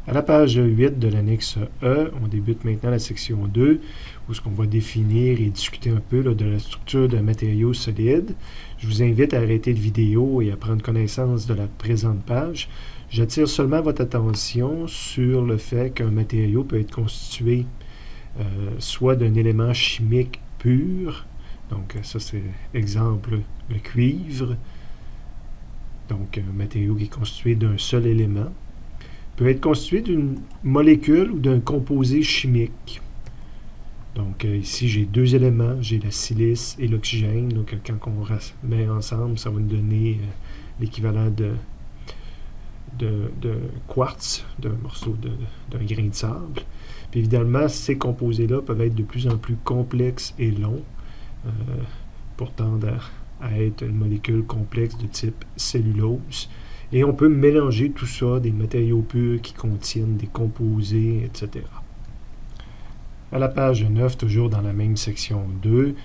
À la page 8 de l'annexe E, on débute maintenant la section 2, où ce qu'on va définir et discuter un peu là, de la structure d'un matériau solide. Je vous invite à arrêter la vidéo et à prendre connaissance de la présente page. J'attire seulement votre attention sur le fait qu'un matériau peut être constitué soit d'un élément chimique pur, donc ça c'est exemple le cuivre, donc un matériau qui est constitué d'un seul élément, peut être constitué d'une molécule ou d'un composé chimique. Donc ici, j'ai deux éléments, j'ai la silice et l'oxygène. Donc quand on met ensemble, ça va nous donner l'équivalent de quartz, d'un morceau d'un grain de sable. Puis évidemment, ces composés-là peuvent être de plus en plus complexes et longs pour tendre à être une molécule complexe de type cellulose. Et on peut mélanger tout ça, des matériaux purs qui contiennent des composés, etc. À la page 9, toujours dans la même section 2,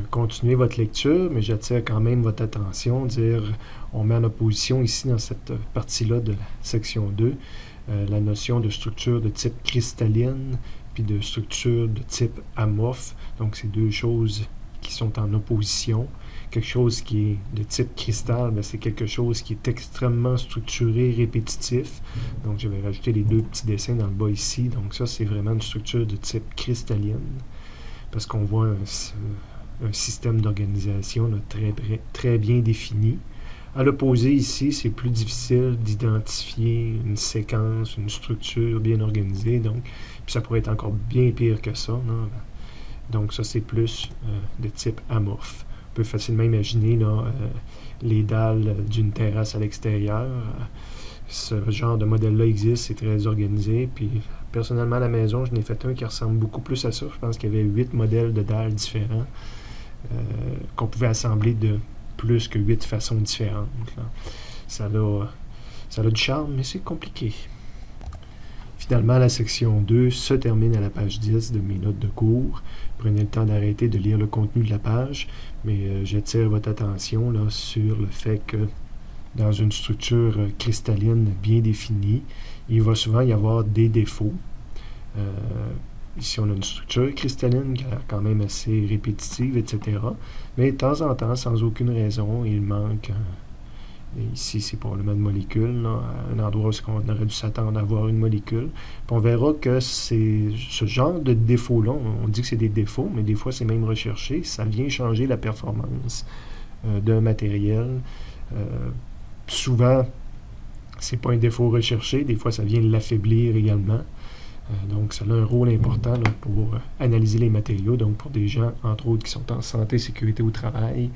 continuez votre lecture, mais j'attire quand même votre attention, on met en opposition ici dans cette partie-là de la section 2, la notion de structure de type cristalline, puis de structure de type amorphe. Donc c'est deux choses qui sont en opposition. Quelque chose qui est de type cristal, c'est quelque chose qui est extrêmement structuré, répétitif. Donc, je vais rajouter les deux petits dessins dans le bas ici. Donc, ça, c'est vraiment une structure de type cristalline, parce qu'on voit un système d'organisation très bien défini. À l'opposé, ici, c'est plus difficile d'identifier une séquence, une structure bien organisée. Donc, puis ça pourrait être encore bien pire que ça. Non? Donc, ça, c'est plus de type amorphe. On peut facilement imaginer là, les dalles d'une terrasse à l'extérieur. Ce genre de modèle-là existe, c'est très organisé. Puis, personnellement, à la maison, je n'ai fait un qui ressemble beaucoup plus à ça. Je pense qu'il y avait 8 modèles de dalles différents qu'on pouvait assembler de plus que 8 façons différentes. Là. Ça a du charme, mais c'est compliqué. Finalement, la section 2 se termine à la page 10 de mes notes de cours. Prenez le temps d'arrêter de lire le contenu de la page, mais j'attire votre attention là, sur le fait que dans une structure cristalline bien définie, il va souvent y avoir des défauts. Ici, on a une structure cristalline qui est quand même assez répétitive, etc. Mais de temps en temps, sans aucune raison, il manque... Et ici, c'est probablement une molécule, là, un endroit où on aurait dû s'attendre à avoir une molécule. Puis on verra que c'est ce genre de défauts-là, on dit que c'est des défauts, mais des fois c'est même recherché, ça vient changer la performance d'un matériel. Souvent, c'est pas un défaut recherché, des fois ça vient l'affaiblir également. Donc, ça a un rôle important là, pour analyser les matériaux, donc pour des gens, entre autres, qui sont en santé et sécurité au travail,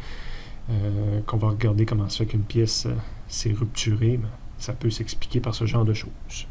qu'on va regarder comment ça fait qu'une pièce s'est rupturée, mais ça peut s'expliquer par ce genre de choses.